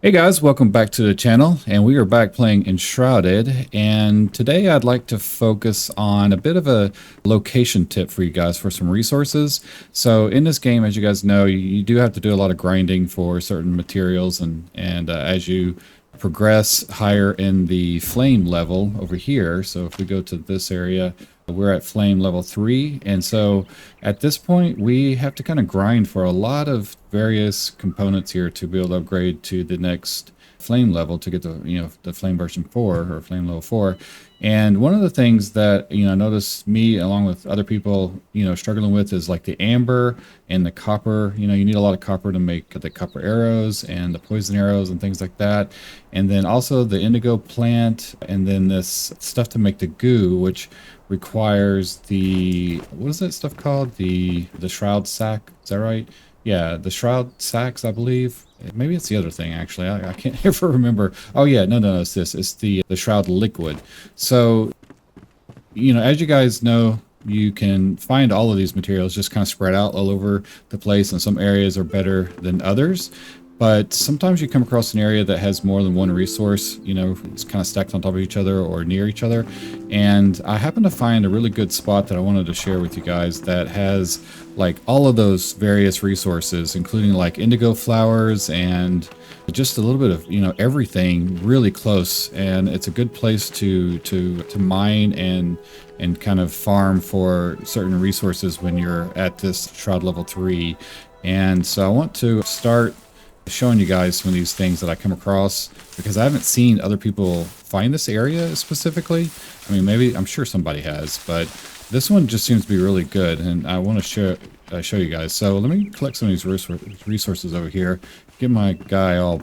Hey guys, welcome back to the channel, and we are back playing Enshrouded, and today I'd like to focus on a bit of a location tip for you guys for some resources. So in this game, as you guys know, you do have to do a lot of grinding for certain materials, and as you progress higher in the flame level over here, so if we go to this area, we're at flame level 3, and so at this point we have to kind of grind for a lot of various components here to be able to upgrade to the next flame level to get the flame version 4 or flame level 4. And one of the things that I notice me along with other people struggling with is like the amber and the copper. You need a lot of copper to make the copper arrows and the poison arrows and things like that, and then also the indigo plant, and then this stuff to make the goo, which requires what is that stuff called, the shroud sack, is that right? Yeah, the shroud sacks, I believe. Maybe it's the other thing, actually. I can't ever remember. Oh yeah, no, it's this. It's the shroud liquid. So as you guys know, you can find all of these materials just kind of spread out all over the place, and some areas are better than others. But sometimes you come across an area that has more than one resource, it's kind of stacked on top of each other or near each other. And I happen to find a really good spot that I wanted to share with you guys that has like all of those various resources, including like indigo flowers and just a little bit of, everything really close. And it's a good place to mine and kind of farm for certain resources when you're at this shroud level 3. And so I want to start showing you guys some of these things that I come across, because I haven't seen other people find this area specifically. I mean, maybe, I'm sure somebody has, but this one just seems to be really good, and I want to show you guys. So let me collect some of these resources over here, get my guy all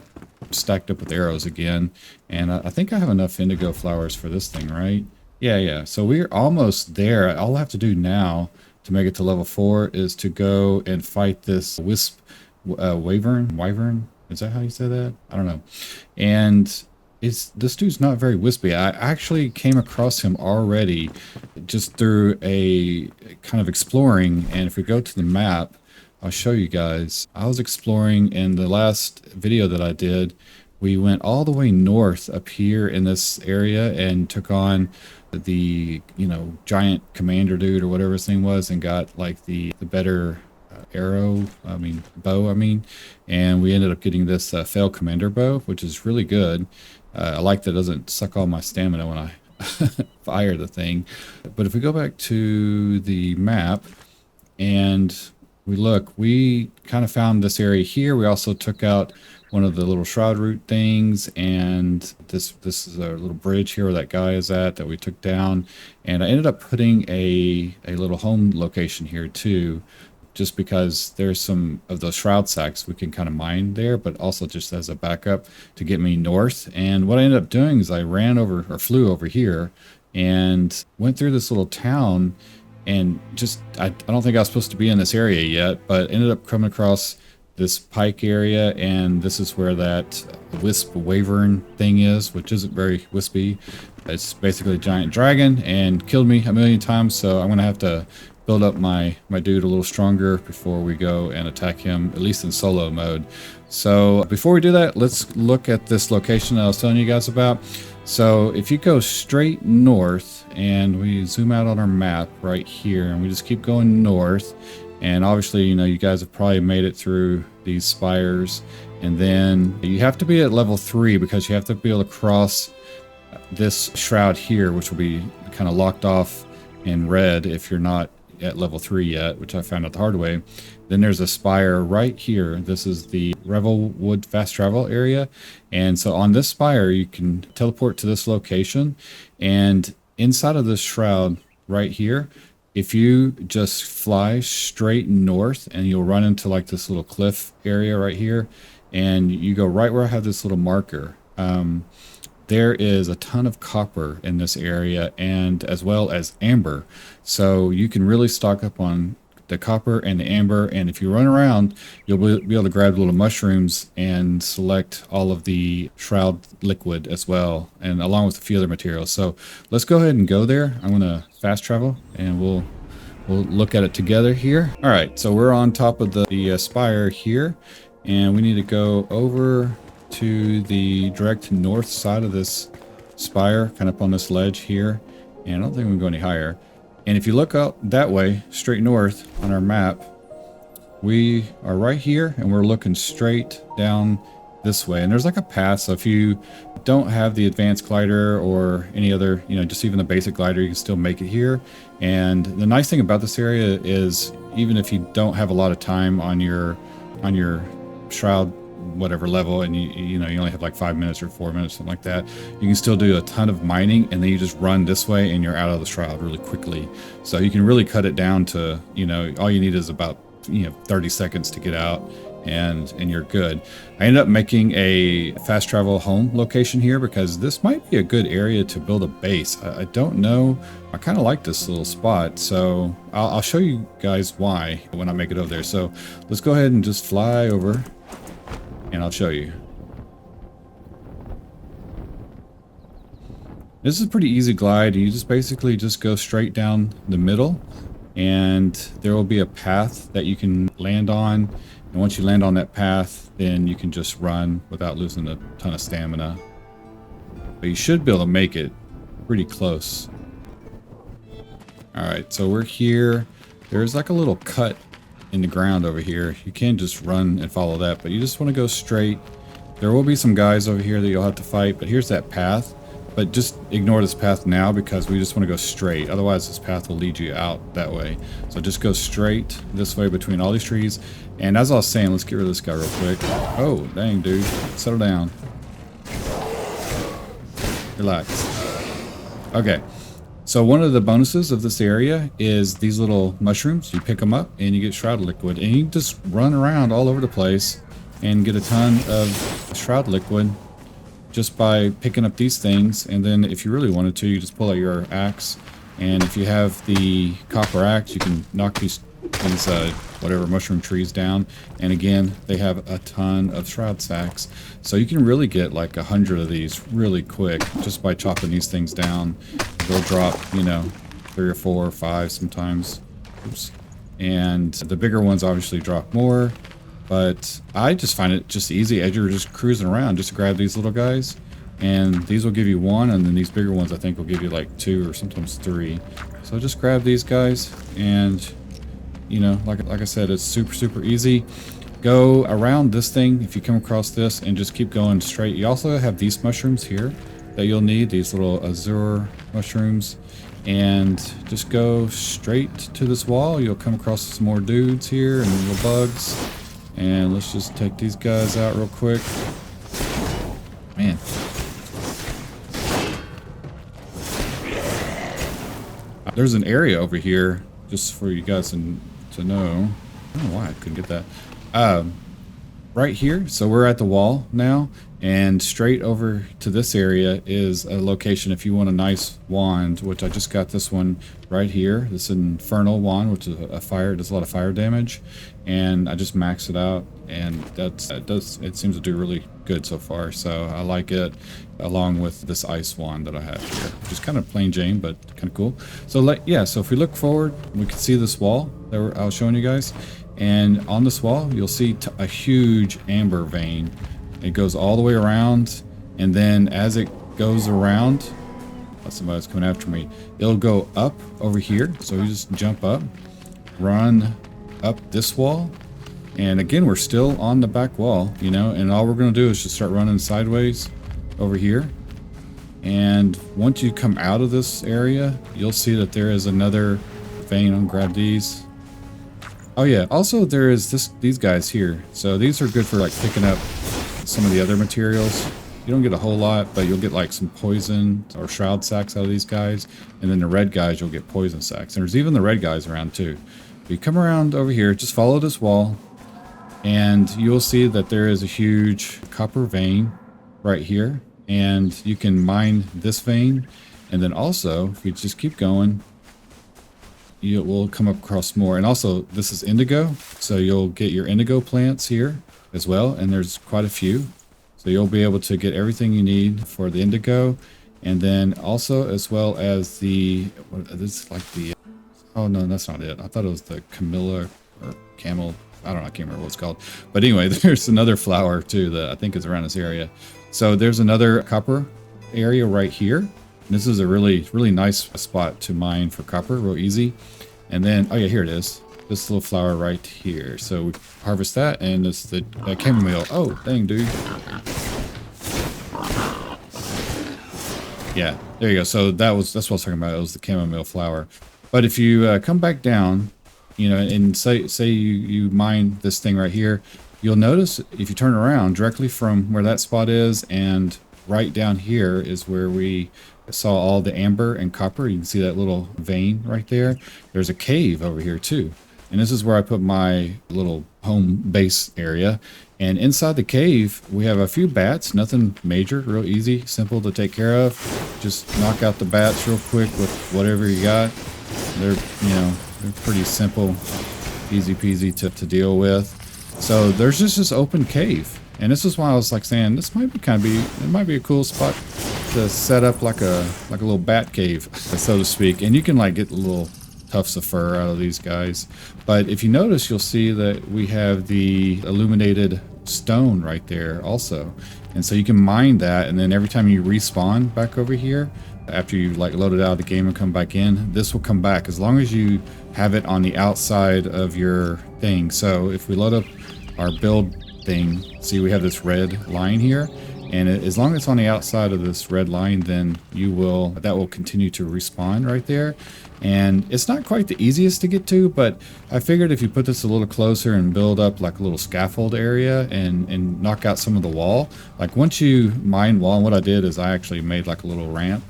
stacked up with arrows again, and I think I have enough indigo flowers for this thing, right? Yeah, so we're almost there. All I have to do now to make it to level 4 is to go and fight this wisp, wyvern, is that how you say that? I don't know. And this dude's not very wispy. I actually came across him already just through a kind of exploring, and if we go to the map, I'll show you guys. I was exploring in the last video that I did. We went all the way north up here in this area and took on the giant commander dude or whatever his name was, and got like the better bow, and we ended up getting this failed commander bow, which is really good. I like that it doesn't suck all my stamina when I fire the thing. But if we go back to the map and we look, we kind of found this area here. We also took out one of the little shroud root things, and this is a little bridge here where that guy is at that we took down, and I ended up putting a little home location here too, just because there's some of those shroud sacks we can kind of mine there, but also just as a backup to get me north. And what I ended up doing is I flew over here and went through this little town, and I don't think I was supposed to be in this area yet, but ended up coming across this pike area, and this is where that wisp wyvern thing is, which isn't very wispy. It's basically a giant dragon and killed me a million times, so I'm gonna have to build up my dude a little stronger before we go and attack him, at least in solo mode. So before we do that, let's look at this location that I was telling you guys about. So if you go straight north and we zoom out on our map right here, and we just keep going north, and obviously you guys have probably made it through these spires, and then you have to be at level 3 because you have to be able to cross this shroud here, which will be kind of locked off in red if you're not at level 3 yet, which I found out the hard way. Then there's a spire right here. This is the Revelwood fast travel area, and so on this spire you can teleport to this location, and inside of this shroud right here, if you just fly straight north, and you'll run into like this little cliff area right here, and you go right where I have this little marker. There is a ton of copper in this area, and as well as amber. So you can really stock up on the copper and the amber, and if you run around, you'll be able to grab little mushrooms and select all of the shroud liquid as well, and along with a few other materials. So let's go ahead and go there. I'm gonna fast travel, and we'll look at it together here. All right, so we're on top of the spire here, and we need to go over to the direct north side of this spire, kind of up on this ledge here. And I don't think we can go any higher. And if you look out that way, straight north on our map, we are right here and we're looking straight down this way. And there's like a path, so if you don't have the advanced glider or any other, you know, just even the basic glider, you can still make it here. And the nice thing about this area is even if you don't have a lot of time on your shroud whatever level, and you know you only have like 5 minutes or 4 minutes, something like that, you can still do a ton of mining, and then you just run this way and you're out of the shroud really quickly. So you can really cut it down to, you know, all you need is about, you know, 30 seconds to get out, and you're good. I ended up making a fast travel home location here because this might be a good area to build a base. I don't know, I kind of like this little spot, so I'll show you guys why when I make it over there. So let's go ahead and just fly over and I'll show you. This is a pretty easy glide. You just basically just go straight down the middle, and there will be a path that you can land on. And once you land on that path, then you can just run without losing a ton of stamina. But you should be able to make it pretty close. Alright, so we're here. There's like a little cut in the ground over here. You can just run and follow that, but you just want to go straight. There will be some guys over here that you'll have to fight, but here's that path. But just ignore this path now because we just want to go straight. Otherwise, this path will lead you out that way. So just go straight this way between all these trees. And as I was saying, let's get rid of this guy real quick. Oh, dang, dude. Settle down. Relax. Okay. So one of the bonuses of this area is these little mushrooms. You pick them up and you get shroud liquid. And you can just run around all over the place and get a ton of shroud liquid just by picking up these things. And then if you really wanted to, you just pull out your axe, and if you have the copper axe, you can knock these whatever mushroom trees down, and again they have a ton of shroud sacks, so you can really get like 100 of these really quick just by chopping these things down. They'll drop, you know, 3 or 4 or 5 sometimes. Oops. And the bigger ones obviously drop more. But I just find it just easy as you're just cruising around, just grab these little guys, and these will give you 1, and then these bigger ones I think will give you like 2 or sometimes 3. So just grab these guys, and you know, like I said, it's super easy. Go around this thing if you come across this, and just keep going straight. You also have these mushrooms here that you'll need, these little azure mushrooms, and just go straight to this wall. You'll come across some more dudes here and little bugs. And let's just take these guys out real quick. Man. There's an area over here, just for you guys to know. I don't know why I couldn't get that. Right here, so we're at the wall now, and straight over to this area is a location if you want a nice wand, which I just got this one right here. This infernal wand, which is a fire, does a lot of fire damage, and I just maxed it out, and it seems to do really good so far. So I like it, along with this ice wand that I have here, which is kind of plain Jane, but kind of cool. So yeah, so if we look forward, we can see this wall that I was showing you guys. And on this wall, you'll see a huge amber vein. It goes all the way around, and then as it goes around, somebody's coming after me, it'll go up over here. So you just jump up, run up this wall, and again, we're still on the back wall, you know, and all we're going to do is just start running sideways over here. And once you come out of this area, you'll see that there is another vein. I'll grab these. Oh yeah, also there is these guys here. So these are good for like picking up some of the other materials. You don't get a whole lot, but you'll get like some poison or shroud sacks out of these guys. And then the red guys, you'll get poison sacks. And there's even the red guys around too. You come around over here, just follow this wall, and you'll see that there is a huge copper vein right here. And you can mine this vein. And then also, if you just keep going, you will come across more. And also, this is indigo, so you'll get your indigo plants here as well, and there's quite a few. So you'll be able to get everything you need for the indigo, and then also as well as the, this is like the, oh no, that's not it. I thought it was the Camilla or camel I don't know, I can't remember what it's called. But anyway, there's another flower too that I think is around this area. So there's another copper area right here. This is a really, really nice spot to mine for copper, real easy. And then, oh yeah, here it is. This little flower right here. So we harvest that, and it's the chamomile. Oh, dang, dude. Yeah, there you go. So that's what I was talking about. It was the chamomile flower. But if you come back down, you know, and say you mine this thing right here, you'll notice if you turn around directly from where that spot is, and right down here is where we saw all the amber and copper. You can see that little vein right there. There's a cave over here too. And this is where I put my little home base area. And inside the cave, we have a few bats, nothing major, real easy, simple to take care of. Just knock out the bats real quick with whatever you got. They're, you know, they're pretty simple, easy peasy to deal with. So there's just this open cave. And this is why I was like saying, this might be it might be a cool spot to set up like a little bat cave, so to speak. And you can like get little tufts of fur out of these guys. But if you notice, you'll see that we have the illuminated stone right there also. And so you can mine that, and then every time you respawn back over here, after you like load it out of the game and come back in, this will come back as long as you have it on the outside of your thing. So if we load up our build thing, see we have this red line here, and as long as it's on the outside of this red line, then that will continue to respawn right there. And it's not quite the easiest to get to, but I figured if you put this a little closer and build up like a little scaffold area and knock out some of the wall, like once you mine wall, and what I did is I actually made like a little ramp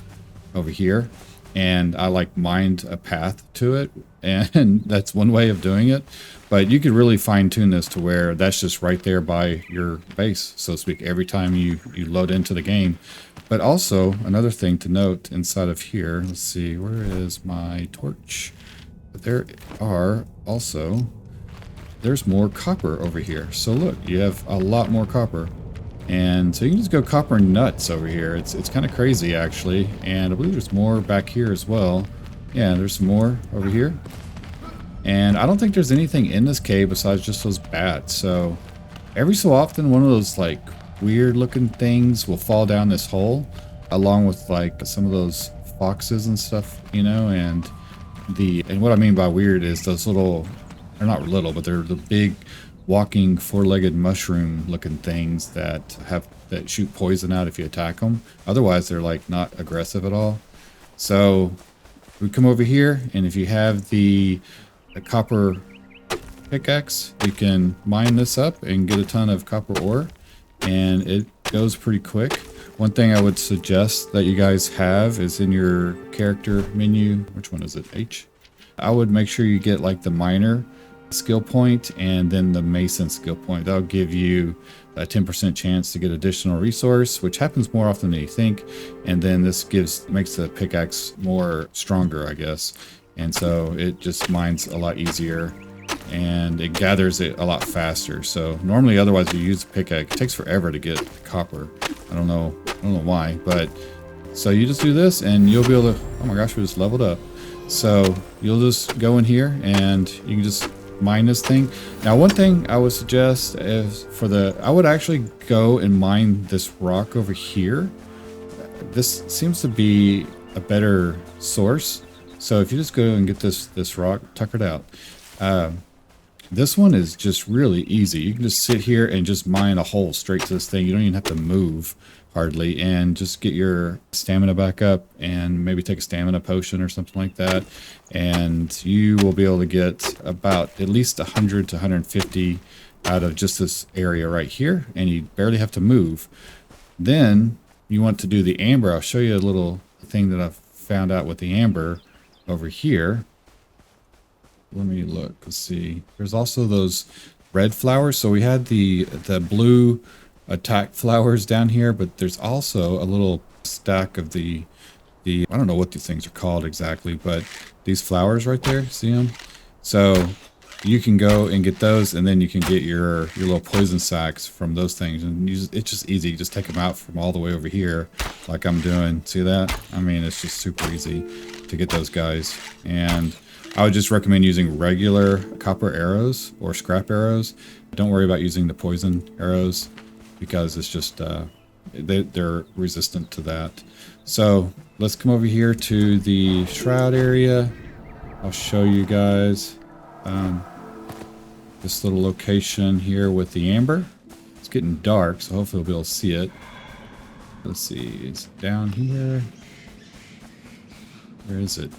over here, and I like mined a path to it, and that's one way of doing it. But you could really fine tune this to where that's just right there by your base, so to speak, every time you load into the game. But also another thing to note inside of here, let's see, where is my torch? But there's more copper over here. So look, you have a lot more copper. And so you can just go copper nuts over here. It's kind of crazy actually. And I believe there's more back here as well. Yeah, there's some more over here. And I don't think there's anything in this cave besides just those bats. So every so often one of those like weird looking things will fall down this hole, along with like some of those foxes and stuff, you know. And what I mean by weird is those little, they're not little, but they're the big walking four-legged mushroom looking things that shoot poison out if you attack them. Otherwise they're like not aggressive at all. So we come over here, and if you have the copper pickaxe, you can mine this up and get a ton of copper ore, and it goes pretty quick. One thing I would suggest that you guys have is in your character menu, which one is it, H? I would make sure you get like the miner skill point and then the mason skill point. That'll give you a 10% chance to get additional resource, which happens more often than you think. And then this makes the pickaxe more stronger, I guess. And so it just mines a lot easier, and it gathers it a lot faster. So normally, otherwise, you use a pickaxe, it takes forever to get copper. I don't know why, but so you just do this, and you'll be able to. Oh my gosh, we just leveled up. So you'll just go in here, and you can just mine this thing. Now, one thing I would suggest is I would actually go and mine this rock over here. This seems to be a better source. So if you just go and get this rock, tuck it out. This one is just really easy. You can just sit here and just mine a hole straight to this thing. You don't even have to move hardly, and just get your stamina back up, and maybe take a stamina potion or something like that. And you will be able to get about at least 100 to 150 out of just this area right here, and you barely have to move. Then you want to do the amber. I'll show you a little thing that I've found out with the amber over here. Let me look. Let's see. There's also those red flowers. So we had the blue attack flowers down here, but there's also a little stack of the I don't know what these things are called exactly, but these flowers right there, see them? So you can go and get those, and then you can get your little poison sacks from those things, and it's just easy. You just take them out from all the way over here like I'm doing. See that? I mean, it's just super easy to get those guys. And I would just recommend using regular copper arrows or scrap arrows. Don't worry about using the poison arrows because it's just they're resistant to that. So let's come over here to the shroud area. I'll show you guys this little location here with the amber. It's getting dark, so hopefully we'll be able to see it. Let's see, it's down here. Where is it?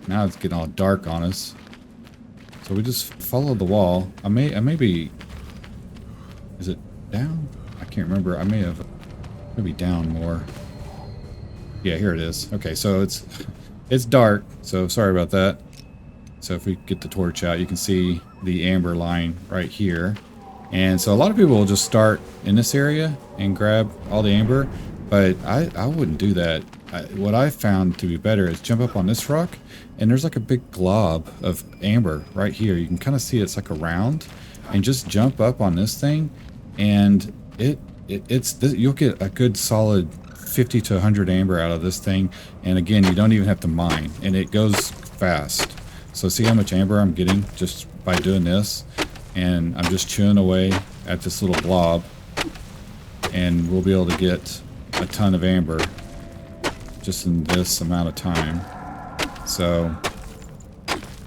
Now it's getting all dark on us. So we just follow the wall. I may be... Is it down? I can't remember. I may have... Maybe down more. Yeah, here it is. Okay, so it's dark, so sorry about that. So if we get the torch out, you can see the amber line right here. And so a lot of people will just start in this area and grab all the amber, but I wouldn't do that. What I found to be better is jump up on this rock, and there's like a big glob of amber right here. You can kind of see it's like a round, and just jump up on this thing, and you'll get a good solid 50 to 100 amber out of this thing. And again, you don't even have to mine, and it goes fast. So see how much amber I'm getting just by doing this, and I'm just chewing away at this little blob, and we'll be able to get a ton of amber just in this amount of time. So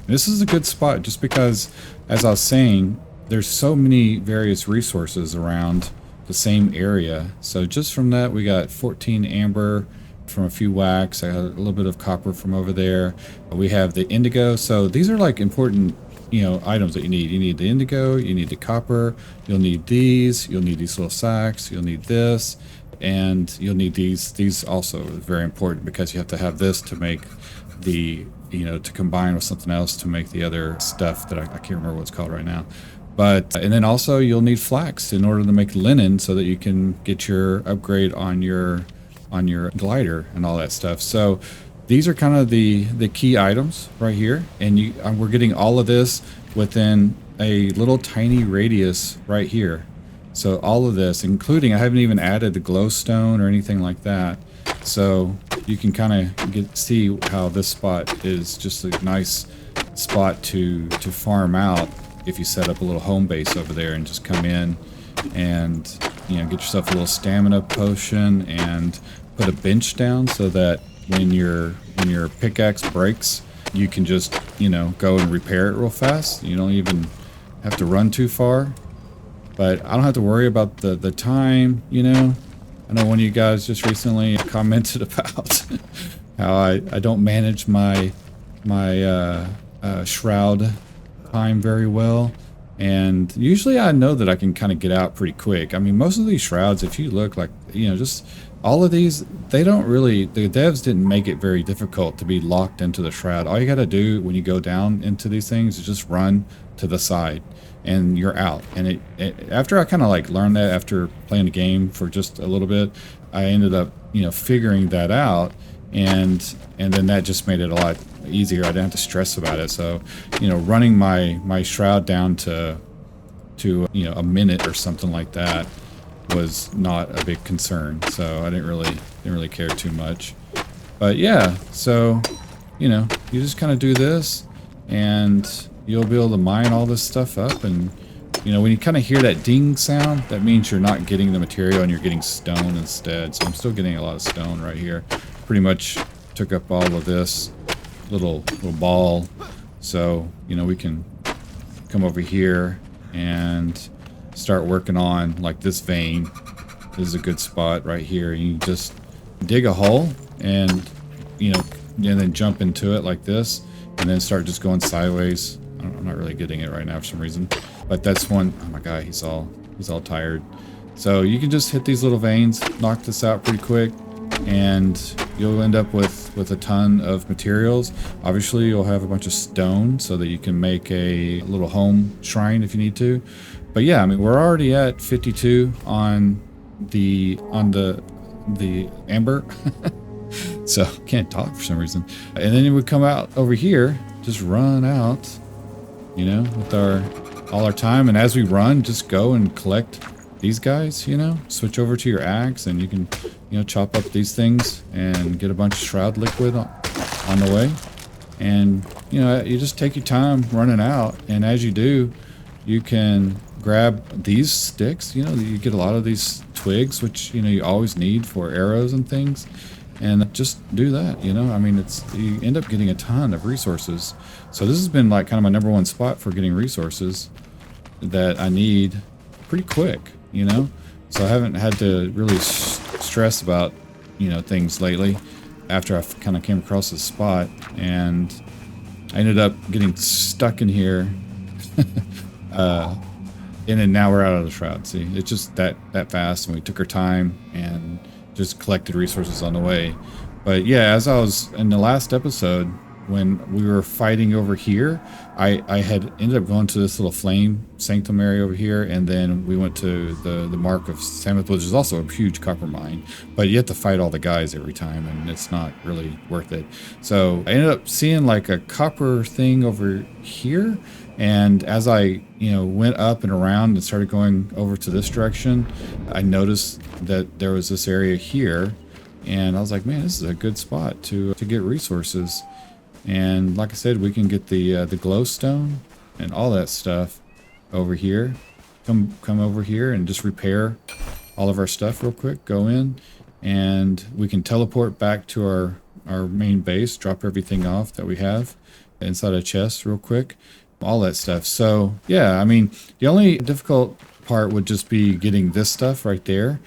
this is a good spot just because, as I was saying, there's so many various resources around the same area. So just from that, we got 14 amber from a few wax. I got a little bit of copper from over there. We have the indigo. So these are like important, you know, items that you need. You need the indigo, you need the copper, you'll need these, you'll need these little sacks, you'll need this, and you'll need these. These also are very important because you have to have this to make the, you know, to combine with something else to make the other stuff that I can't remember what it's called right now. But, and then also you'll need flax in order to make linen so that you can get your upgrade on your glider and all that stuff. So these are kind of the key items right here, and we're getting all of this within a little tiny radius right here. So all of this, including, I haven't even added the glowstone or anything like that. So you can kind of see how this spot is just a nice spot to farm out if you set up a little home base over there and just come in and, you know, get yourself a little stamina potion and put a bench down so that when your pickaxe breaks, you can just, you know, go and repair it real fast. You don't even have to run too far. But I don't have to worry about the time, you know. I know one of you guys just recently commented about how I don't manage my shroud time very well. And usually I know that I can kind of get out pretty quick. I mean, most of these shrouds, if you look, like, you know, just all of these, they don't really, the devs didn't make it very difficult to be locked into the shroud. All you got to do when you go down into these things is just run to the side and you're out. And after I kind of like learned that after playing the game for just a little bit, I ended up, you know, figuring that out, and then that just made it a lot easier. I didn't have to stress about it. So, you know, running my shroud down to you know, a minute or something like that was not a big concern. So I didn't really care too much. But yeah, so, you know, you just kind of do this and you'll be able to mine all this stuff up. And, you know, when you kind of hear that ding sound, that means you're not getting the material and you're getting stone instead. So I'm still getting a lot of stone right here. Pretty much took up all of this little ball. So, you know, we can come over here and start working on like this vein. This is a good spot right here. You just dig a hole and, you know, and then jump into it like this and then start just going sideways. I'm not really getting it right now for some reason, but that's one. Oh my god, he's all tired. So you can just hit these little veins, knock this out pretty quick, and you'll end up with a ton of materials. Obviously you'll have a bunch of stone so that you can make a little home shrine if you need to. But yeah, I mean, we're already at 52 on the amber. So can't talk for some reason. And then we come out over here, just run out, you know, with all our time. And as we run, just go and collect these guys, you know, switch over to your axe and you can, you know, chop up these things and get a bunch of shroud liquid on the way. And, you know, you just take your time running out. And as you do, you can grab these sticks. You know, you get a lot of these twigs, which, you know, you always need for arrows and things. And just do that, you know. I mean, you end up getting a ton of resources. So this has been like kind of my #1 spot for getting resources that I need pretty quick, you know. So I haven't had to really stress about, you know, things lately after I kind of came across this spot. And I ended up getting stuck in here. And then now we're out of the shroud. See, it's just that fast, and we took our time and just collected resources on the way. But yeah, as I was in the last episode, when we were fighting over here, I had ended up going to this little flame sanctum area over here, and then we went to the Mark of Samuth, which is also a huge copper mine, but you have to fight all the guys every time, and it's not really worth it. So I ended up seeing like a copper thing over here, and as I, you know, went up and around and started going over to this direction, I noticed that there was this area here, and I was like, man, this is a good spot to get resources. And like I said, we can get the glowstone and all that stuff over here. Come over here and just repair all of our stuff real quick. Go in, and we can teleport back to our main base, drop everything off that we have inside a chest real quick, all that stuff. So yeah, I mean, the only difficult part would just be getting this stuff right there.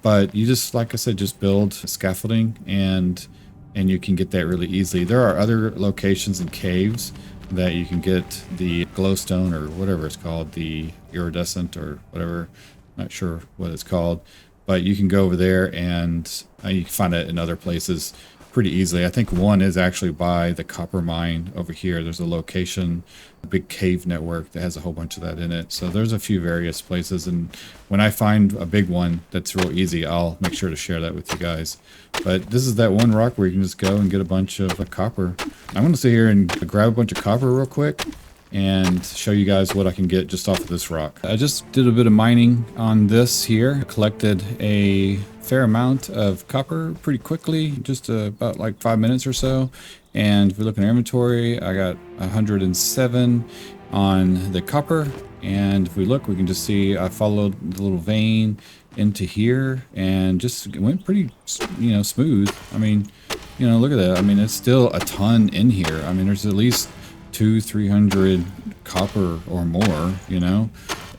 But you just, like I said, just build scaffolding and you can get that really easily. There are other locations and caves that you can get the glowstone or whatever it's called, the iridescent or whatever, not sure what it's called, but you can go over there and you can find it in other places pretty easily. I think one is actually by the copper mine over here. There's a location, a big cave network that has a whole bunch of that in it. So there's a few various places, and when I find a big one that's real easy, I'll make sure to share that with you guys. But this is that one rock where you can just go and get a bunch of copper. I'm going to sit here and grab a bunch of copper real quick and show you guys what I can get just off of this rock. I just did a bit of mining on this here, collected a fair amount of copper pretty quickly, just about like 5 minutes or so. And if we look in our inventory, I got 107 on the copper. And if we look, we can just see I followed the little vein into here and just went pretty, you know, smooth. I mean, you know, look at that. I mean, it's still a ton in here. I mean, there's at least 200-300 copper or more, you know,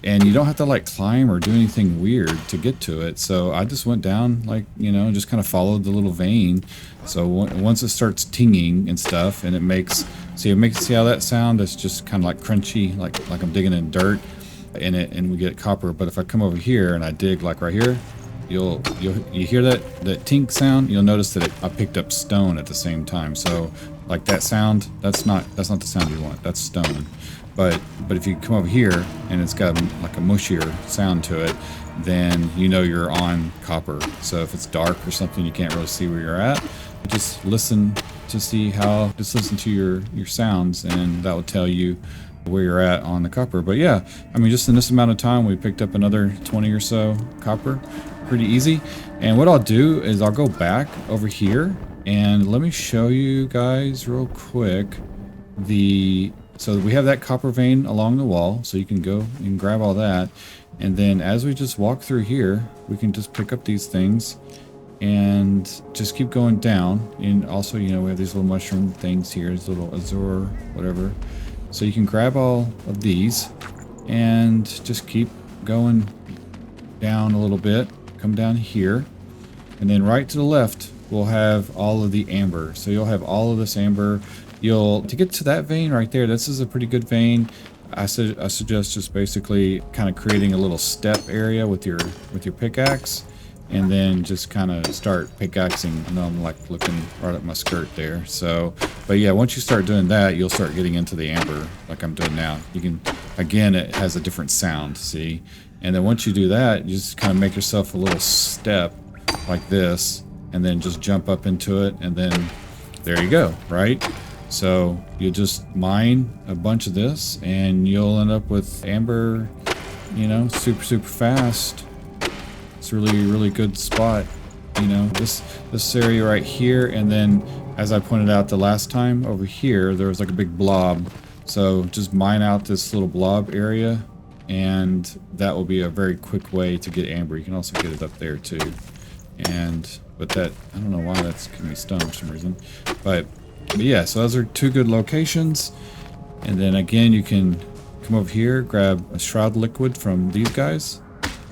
and you don't have to like climb or do anything weird to get to it. So I just went down, like, you know, just kind of followed the little vein. So once it starts tinging and stuff, and it makes, see how that sound? It's just kind of like crunchy, like I'm digging in dirt in it, and we get copper. But if I come over here and I dig like right here, you hear that tink sound. You'll notice that I picked up stone at the same time. So like that sound, that's not the sound you want. That's stone. But if you come over here and it's got like a mushier sound to it, then you know you're on copper. So if it's dark or something, you can't really see where you're at. Just listen to your sounds, and that will tell you where you're at on the copper. But yeah, I mean, just in this amount of time, we picked up another 20 or so copper. Pretty easy. And what I'll do is I'll go back over here and let me show you guys real quick so we have that copper vein along the wall, so you can go and grab all that. And then as we just walk through here, we can just pick up these things and just keep going down. And also, you know, we have these little mushroom things here, these little azure, whatever. So you can grab all of these and just keep going down a little bit. Come down here, and then right to the left we'll have all of the amber. So you'll have all of this amber. To get to that vein right there, this is a pretty good vein. I suggest just basically kind of creating a little step area with your pickaxe, and then just kind of start pickaxing. I know I'm like looking right at my skirt there. So, but yeah, once you start doing that, you'll start getting into the amber like I'm doing now. You can, again, it has a different sound, see? And then once you do that, you just kind of make yourself a little step like this, and then just jump up into it, and then there you go, right? So you just mine a bunch of this, and you'll end up with amber, you know, super fast. It's really good spot, you know, this area right here. And then as I pointed out the last time, over here there was like a big blob. So just mine out this little blob area, and that will be a very quick way to get amber. You can also get it up there too. But that, I don't know why that's giving me stone for some reason. But yeah, so those are two good locations. And then again, you can come over here, grab a shroud liquid from these guys.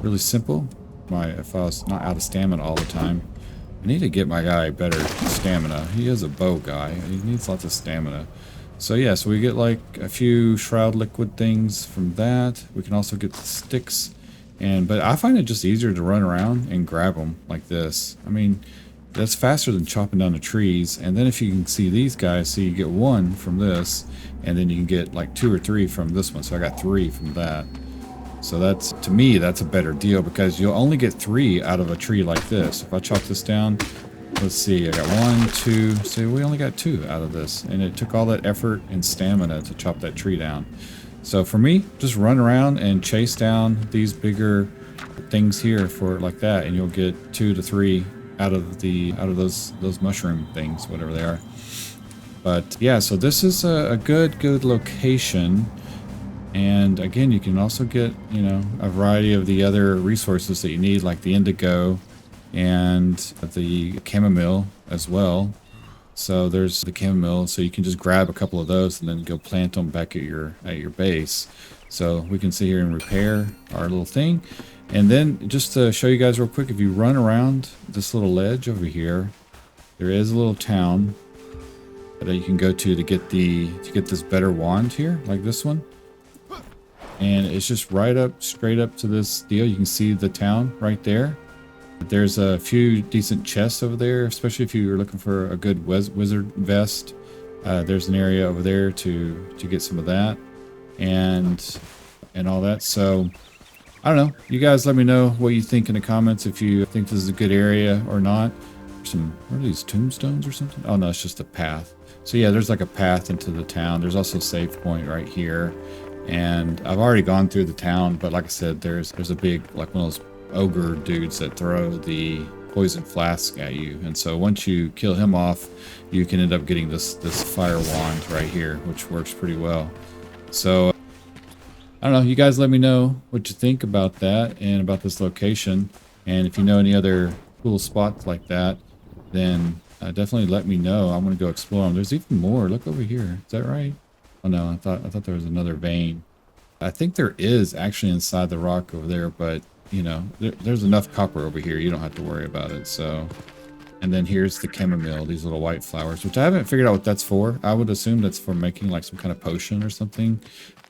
Really simple. If I was not out of stamina all the time. I need to get my guy better stamina. He is a bow guy. He needs lots of stamina. So yeah, so we get like a few shroud liquid things from that. We can also get the sticks. But I find it just easier to run around and grab them like this. I mean, that's faster than chopping down the trees. And then if you can see these guys, so you get one from this, and then you can get like 2 or 3 from this one. So I got 3 from that. So that's, to me, that's a better deal because you'll only get 3 out of a tree like this. If I chop this down, let's see, I got 1, 2, so we only got 2 out of this. And it took all that effort and stamina to chop that tree down. So for me, just run around and chase down these bigger things here for like that, and you'll get 2 to 3 out of those mushroom things, whatever they are. But yeah, so this is a good location. And again, you can also get, you know, a variety of the other resources that you need, like the indigo and the chamomile as well. So there's the chamomile, so you can just grab a couple of those and then go plant them back at your base. So we can sit here and repair our little thing. And then just to show you guys real quick, if you run around this little ledge over here, there is a little town that you can go to get this better wand here, like this one. And it's just right up, straight up to this deal. You can see the town right there. There's a few decent chests over there, especially if you're looking for a good wizard vest. There's an area over there to get some of that and all that. So I don't know. You guys let me know what you think in the comments, if you think this is a good area or not. What are these, tombstones or something? Oh no, it's just a path. So yeah, there's like a path into the town. There's also a save point right here. And I've already gone through the town, but like I said, there's a big, like one of those ogre dudes that throw the poison flask at you. And so once you kill him off, you can end up getting this fire wand right here, which works pretty well. So I don't know, you guys let me know what you think about that and about this location. And if you know any other cool spots like that, then definitely let me know. I'm going to go explore them. There's even more. Look over here. Is that right? Oh no, I thought there was another vein. I think there is actually inside the rock over there, but you know, there's enough copper over here. You don't have to worry about it. So, and then here's the chamomile, these little white flowers, which I haven't figured out what that's for. I would assume that's for making like some kind of potion or something.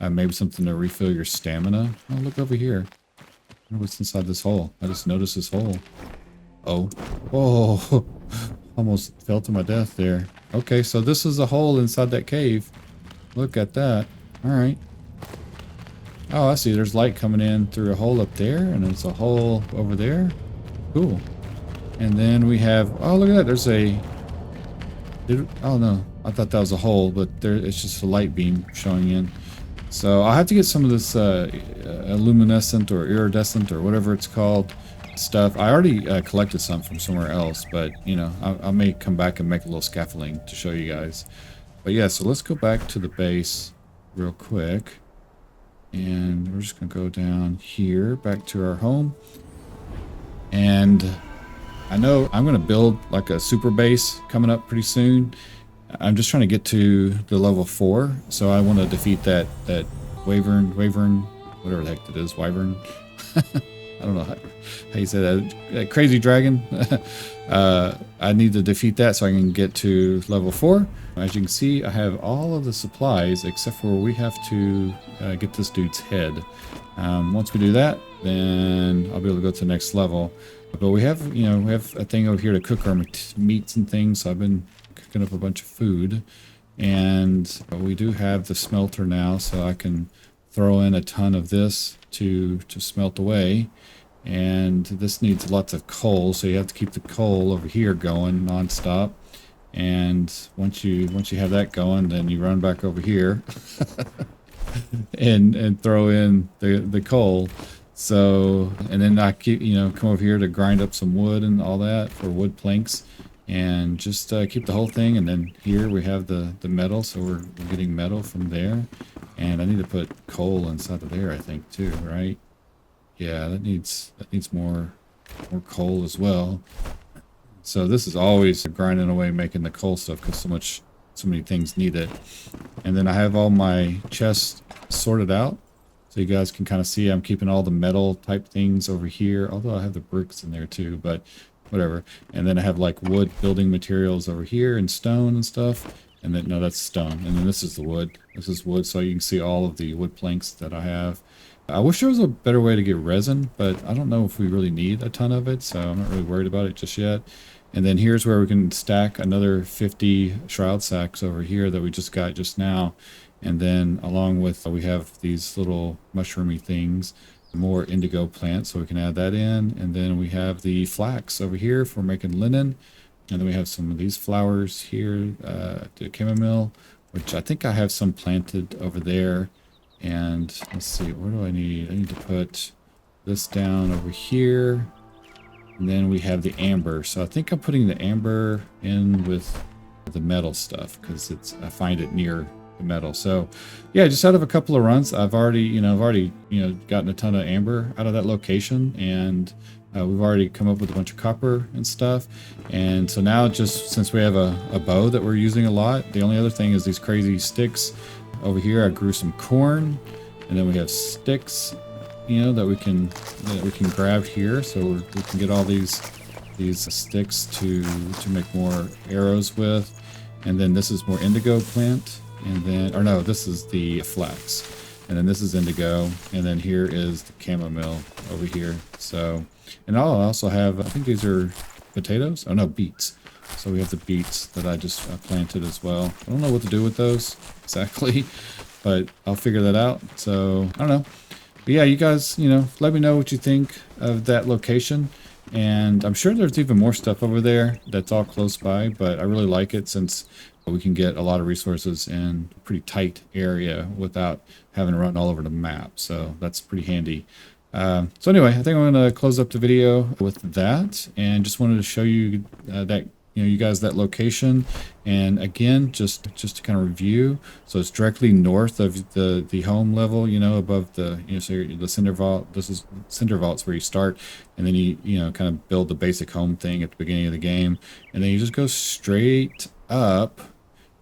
Maybe something to refill your stamina. Oh, look over here. I wonder what's inside this hole. I just noticed this hole. Oh, whoa, almost fell to my death there. Okay, so this is a hole inside that cave. Look at that. All right. Oh, I see. There's light coming in through a hole up there, and there's a hole over there. Cool. And then we have, oh, look at that. There's oh no, I thought that was a hole, but it's just a light beam showing in. So I'll have to get some of this luminescent or iridescent or whatever it's called stuff. I already collected some from somewhere else, but you know, I may come back and make a little scaffolding to show you guys. But yeah, so let's go back to the base real quick. And we're just going to go down here, back to our home. And I know I'm going to build like a super base coming up pretty soon. I'm just trying to get to the level 4. So I want to defeat that wyvern, whatever the heck that is, wyvern. I don't know how you say that crazy dragon. I need to defeat that so I can get to level 4. As you can see, I have all of the supplies except for we have to get this dude's head. Once we do that, then I'll be able to go to the next level. But we have, you know, we have a thing over here to cook our meats and things. So I've been cooking up a bunch of food, and we do have the smelter now, so I can throw in a ton of this to smelt away. And this needs lots of coal, so you have to keep the coal over here going nonstop. And once you have that going, then you run back over here and throw in the coal. So, and then I keep, you know, come over here to grind up some wood and all that for wood planks. and just keep the whole thing. And then here we have the metal, so we're getting metal from there. And I need to put coal inside of there, I think, too, right? Yeah, that needs more coal as well. So this is always grinding away making the coal stuff because so many things need it. And then I have all my chests sorted out, so you guys can kind of see I'm keeping all the metal type things over here, although I have the bricks in there too, but whatever. And then I have like wood building materials over here and stone and stuff. And then, no, that's stone. And then this is the wood. This is wood, so you can see all of the wood planks that I have. I wish there was a better way to get resin, but I don't know if we really need a ton of it, so I'm not really worried about it just yet. And then here's where we can stack another 50 shroud sacks over here that we just got just now. And then along with, we have these little mushroomy things, more indigo plants, so we can add that in. And then we have the flax over here for making linen. And then we have some of these flowers here, the chamomile, which I think I have some planted over there. And let's see, what do I need? I need to put this down over here. And then we have the amber. So I think I'm putting the amber in with the metal stuff because I find it near the metal. So yeah, just out of a couple of runs, I've already gotten a ton of amber out of that location, and we've already come up with a bunch of copper and stuff. And so now, just since we have a bow that we're using a lot, the only other thing is these crazy sticks over here. I grew some corn, and then we have sticks, that we can grab here, so we can get all these sticks to make more arrows with. And then this is more indigo plant, and then, or no, this is the flax, and then this is indigo, and then here is the chamomile over here. So, and I'll also have, I think these are potatoes, oh no, beets. So we have the beets that I just planted as well. I don't know what to do with those exactly, but I'll figure that out. So I don't know. But yeah, you guys, let me know what you think of that location. And I'm sure there's even more stuff over there that's all close by, but I really like it since we can get a lot of resources in a pretty tight area without having to run all over the map. So that's pretty handy. So anyway, I think I'm going to close up the video with that, and just wanted to show you that you guys that location. And again, just to kind of review, so it's directly north of the home level, above the so the cinder vault. This is cinder vaults where you start, and then you kind of build the basic home thing at the beginning of the game, and then you just go straight up.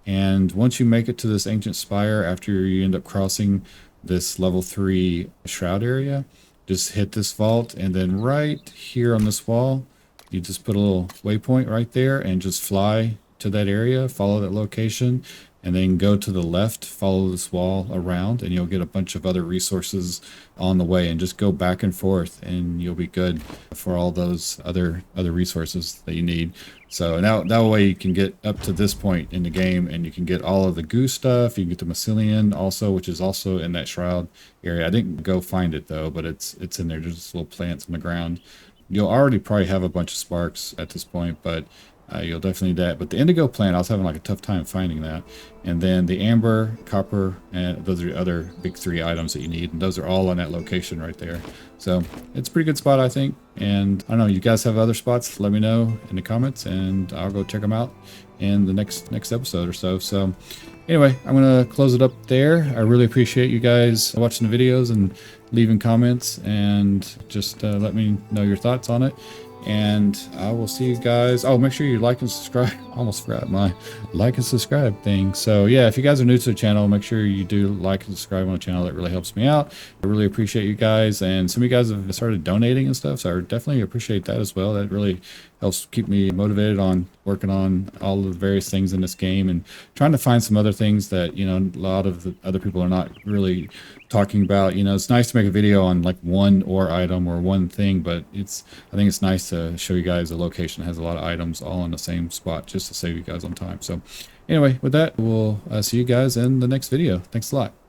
And once you make it to this ancient spire, after you end up crossing this level 3 shroud area, just hit this vault, and then right here on this wall, you just put a little waypoint right there and just fly to that area, follow that location, and then go to the left, follow this wall around, and you'll get a bunch of other resources on the way, and just go back and forth, and you'll be good for all those other resources that you need. So now that way you can get up to this point in the game, and you can get all of the goo stuff. You can get the mycelium also, which is also in that shroud area. I didn't go find it though, but it's in there. There's just little plants on the ground. You'll already probably have a bunch of sparks at this point, but you'll definitely need that. But the indigo plant, I was having like a tough time finding that. And then the amber, copper, and those are the other big 3 items that you need. And those are all on that location right there. So it's a pretty good spot, I think. And I don't know, you guys have other spots, let me know in the comments, and I'll go check them out in the next episode or so. So anyway, I'm going to close it up there. I really appreciate you guys watching the videos and leaving comments, and just let me know your thoughts on it. And I will see you guys. Oh, make sure you like and subscribe. Almost forgot my like and subscribe thing. So yeah, if you guys are new to the channel, make sure you do like and subscribe on the channel. That really helps me out. I really appreciate you guys. And some of you guys have started donating and stuff, so I definitely appreciate that as well. That really helps keep me motivated on working on all of the various things in this game, and trying to find some other things that a lot of the other people are not really talking about. It's nice to make a video on like one ore item or one thing, but I think it's nice to show you guys a location that has a lot of items all in the same spot, just to save you guys on time. So anyway, with that, we'll see you guys in the next video. Thanks a lot.